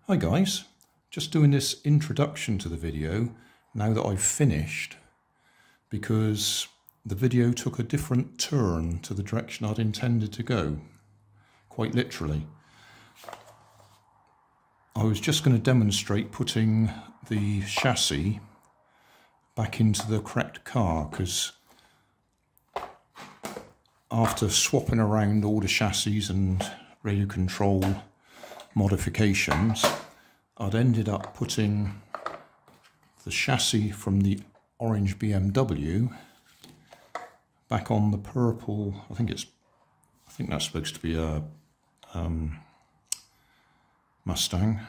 Hi guys, just doing this introduction to the video now that I've finished because the video took a different turn to the direction I'd intended to go, quite literally. I was just going to demonstrate putting the chassis back into the correct car because after swapping around all the chassis and radio control modifications, I'd ended up putting the chassis from the orange BMW back on the purple. I think that's supposed to be a Mustang.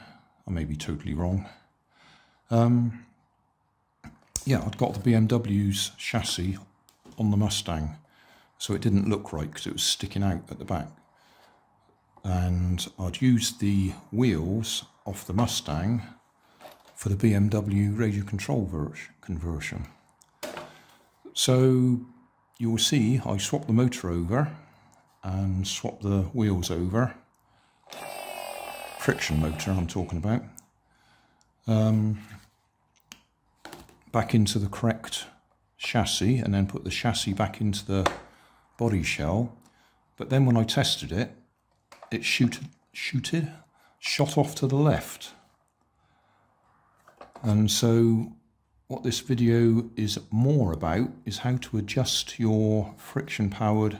I may be totally wrong. Yeah, I'd got the BMW's chassis on the Mustang, so it didn't look right because it was sticking out at the back. And I'd used the wheels off the Mustang for the BMW radio control conversion. So you'll see I swapped the motor over and swapped the wheels over. Friction motor I'm talking about. Back into the correct chassis and then put the chassis back into the body shell. But then when I tested it, it shot off to the left. And so what this video is more about is how to adjust your friction powered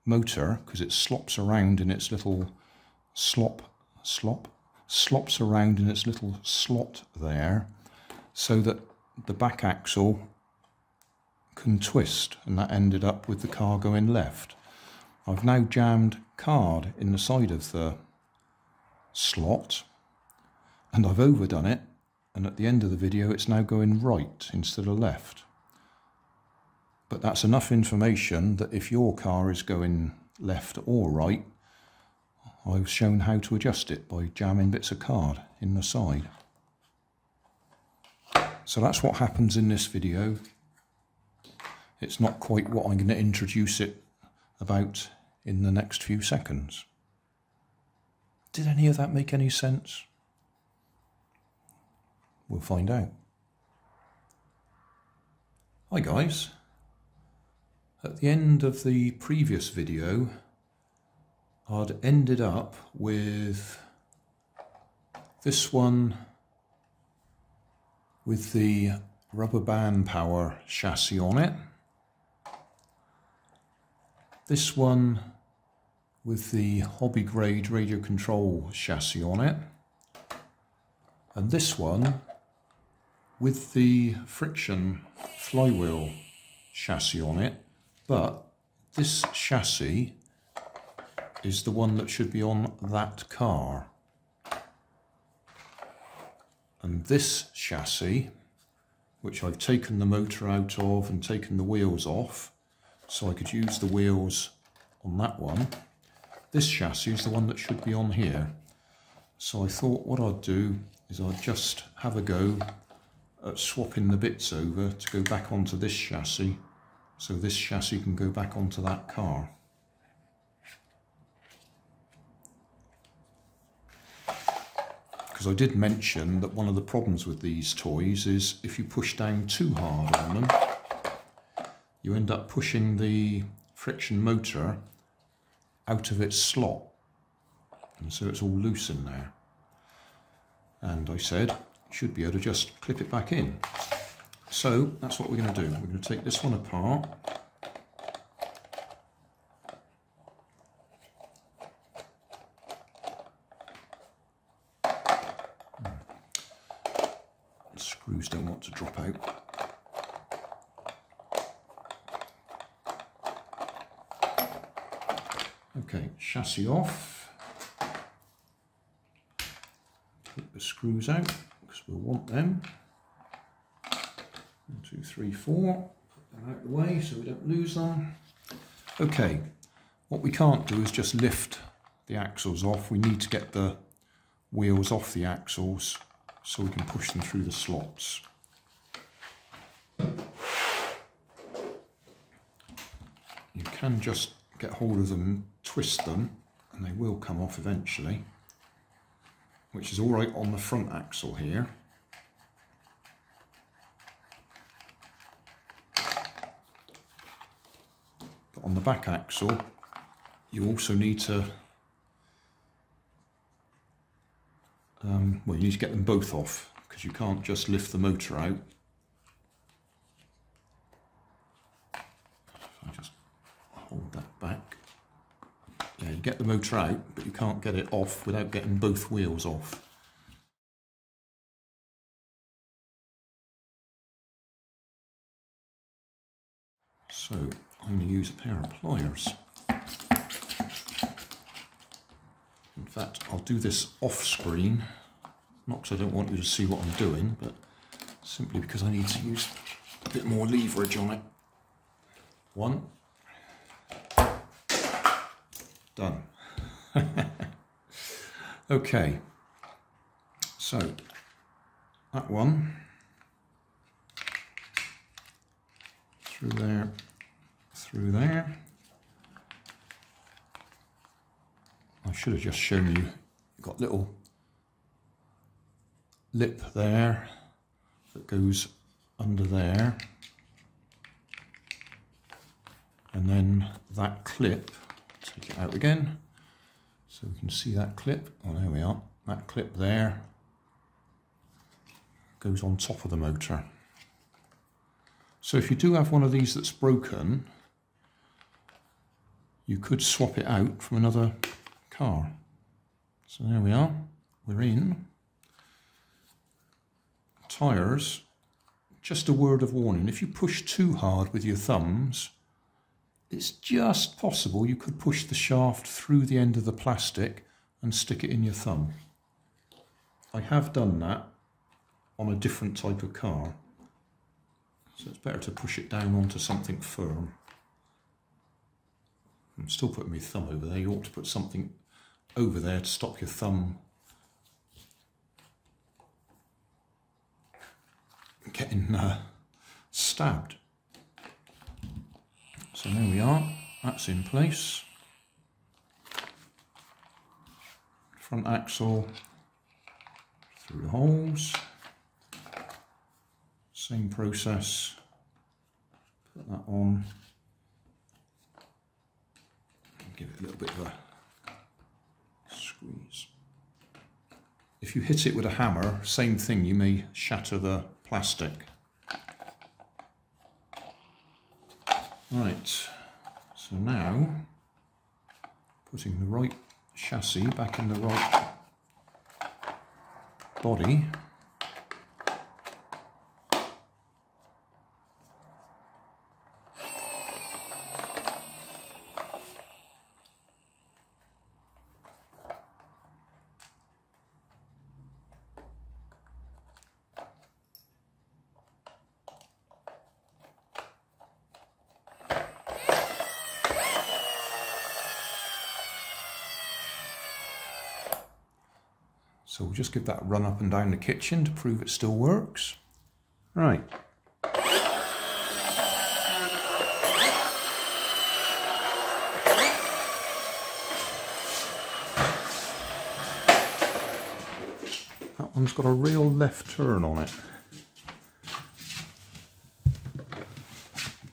motor, because it slops around in its little slops around in its little slot there, so that the back axle can twist, and that ended up with the car going left. I've now jammed card in the side of the slot and I've overdone it, and at the end of the video it's now going right instead of left. But that's enough information that if your car is going left or right, I've shown how to adjust it by jamming bits of card in the side. So that's what happens in this video. It's not quite what I'm going to introduce it about in the next few seconds. Did any of that make any sense? We'll find out. Hi guys. At the end of the previous video, I'd ended up with this one with the rubber band power chassis on it. This one with the hobby grade radio control chassis on it. And this one with the friction flywheel chassis on it. But this chassis is the one that should be on that car. And this chassis, which I've taken the motor out of and taken the wheels off, so I could use the wheels on that one. This chassis is the one that should be on here. So I thought what I'd do is I'd just have a go at swapping the bits over to go back onto this chassis, so this chassis can go back onto that car. Because I did mention that one of the problems with these toys is if you push down too hard on them, you end up pushing the friction motor out of its slot, and so it's all loose in there. And I said you should be able to just clip it back in. So that's what we're going to do. We're going to take this one apart. The screws don't want to drop out. Okay, chassis off. Take the screws out because we'll want them. 1, 2, 3, 4. Put them out of the way so we don't lose them. Okay, what we can't do is just lift the axles off. We need to get the wheels off the axles so we can push them through the slots. You can just get hold of them, twist them, and they will come off eventually, which is all right on the front axle here. But on the back axle, you also need to, well, you need to get them both off, because you can't just lift the motor out. If I just hold that back. Yeah, you get the motor out, but you can't get it off without getting both wheels off. So I'm going to use a pair of pliers. In fact, I'll do this off screen, not because I don't want you to see what I'm doing, but simply because I need to use a bit more leverage on it. One. Done. Okay, so that one, through there, through there. I should have just shown you, you've got little lip there that goes under there, and then that clip, take it out again so we can see that clip. Oh, there we are. That clip there goes on top of the motor. So if you do have one of these that's broken, you could swap it out from another car. So there we are, we're in. Tyres, just a word of warning, if you push too hard with your thumbs, it's just possible you could push the shaft through the end of the plastic and stick it in your thumb. I have done that on a different type of car, so it's better to push it down onto something firm. I'm still putting my thumb over there. You ought to put something over there to stop your thumb getting stabbed. So there we are, that's in place. Front axle through the holes. Same process. Put that on. Give it a little bit of a squeeze. If you hit it with a hammer, same thing, you may shatter the plastic. Right, so now putting the right chassis back in the right body. So we'll just give that a run up and down the kitchen to prove it still works. Right. That one's got a real left turn on it.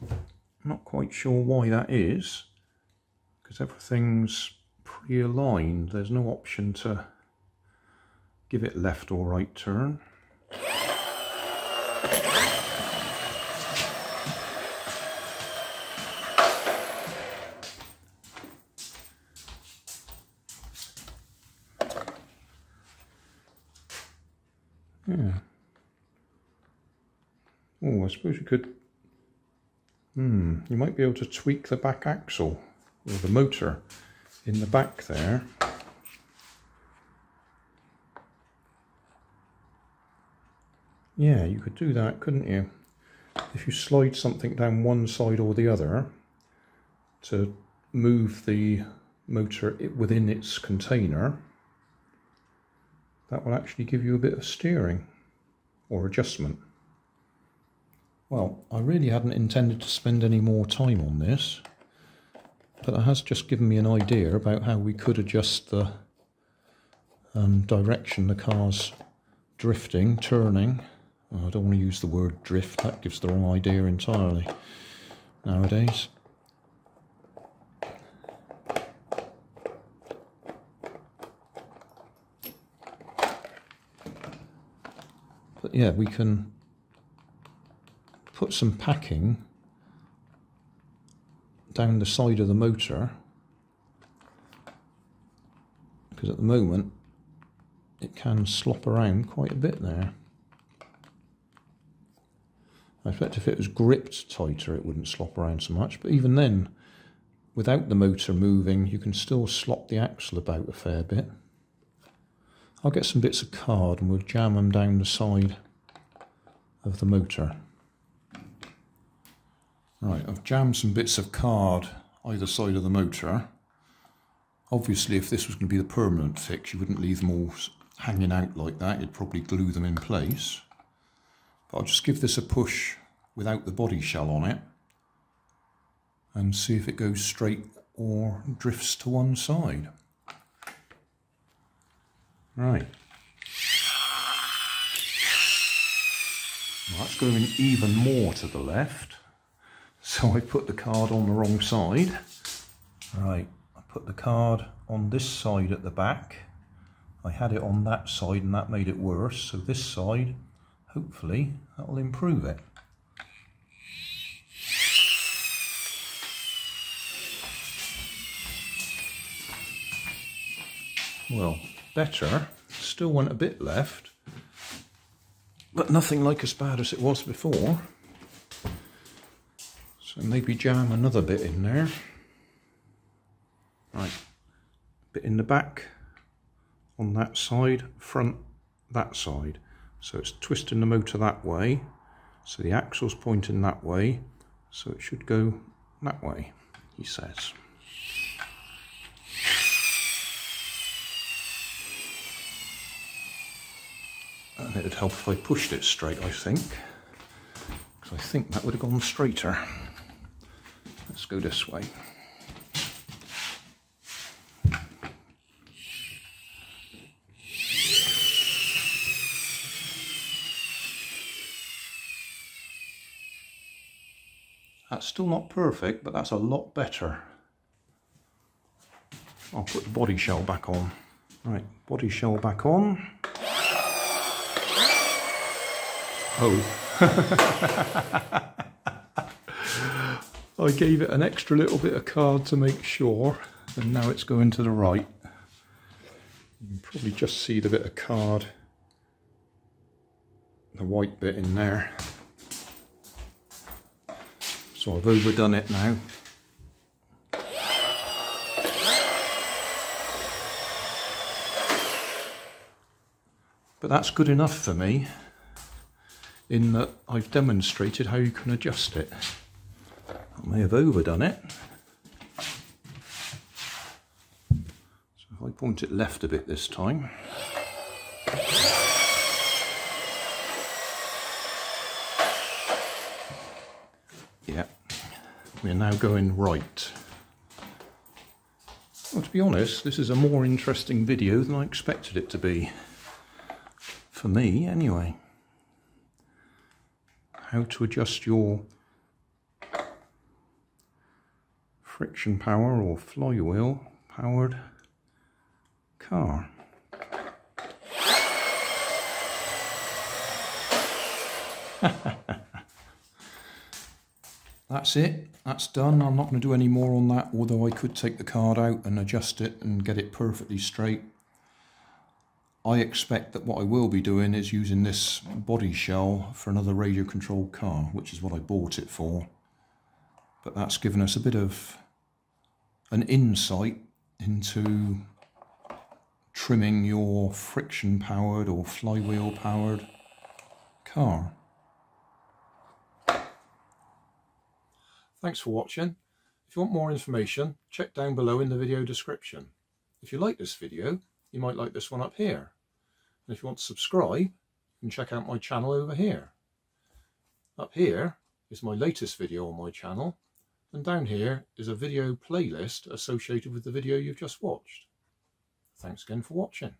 I'm not quite sure why that is, because everything's pre-aligned. There's no option to give it left or right turn. Yeah. Oh, I suppose you could. You might be able to tweak the back axle or the motor in the back there. Yeah, you could do that, couldn't you? If you slide something down one side or the other to move the motor within its container, that will actually give you a bit of steering or adjustment. Well, I really hadn't intended to spend any more time on this, but it has just given me an idea about how we could adjust the direction the car's drifting, turning. I don't want to use the word drift, that gives the wrong idea entirely nowadays. But yeah, we can put some packing down the side of the motor, because at the moment it can slop around quite a bit there. I expect if it was gripped tighter it wouldn't slop around so much, but even then, without the motor moving, you can still slop the axle about a fair bit. I'll get some bits of card and we'll jam them down the side of the motor. Right, I've jammed some bits of card either side of the motor. Obviously, if this was going to be the permanent fix, you wouldn't leave them all hanging out like that. You'd probably glue them in place. But I'll just give this a push without the body shell on it and see if it goes straight or drifts to one side. Right. Well, that's going even more to the left. So I put the card on the wrong side. Right, I put the card on this side at the back. I had it on that side and that made it worse. So this side, hopefully, that'll improve it. Well, better. Still went a bit left, but nothing like as bad as it was before. So maybe jam another bit in there. Right, bit in the back on that side, front that side. So it's twisting the motor that way, so the axle's pointing that way, so it should go that way, he says. And it'd help if I pushed it straight, I think, because I think that would have gone straighter. Let's go this way. That's still not perfect, but that's a lot better. I'll put the body shell back on. Right, body shell back on. Oh. I gave it an extra little bit of card to make sure, and now it's going to the right. You can probably just see the bit of card, the white bit in there. So I've overdone it now. But that's good enough for me, in that I've demonstrated how you can adjust it. I may have overdone it. So if I point it left a bit this time. Yeah, we're now going right. Well, to be honest, this is a more interesting video than I expected it to be. For me, anyway. How to adjust your friction power or flywheel powered car. That's it, that's done. I'm not going to do any more on that, although I could take the card out and adjust it and get it perfectly straight. I expect that what I will be doing is using this body shell for another radio controlled car, which is what I bought it for. But that's given us a bit of an insight into trimming your friction powered or flywheel powered car. Thanks for watching. If you want more information, check down below in the video description. If you like this video, you might like this one up here. And if you want to subscribe, you can check out my channel over here. Up here is my latest video on my channel, and down here is a video playlist associated with the video you've just watched. Thanks again for watching.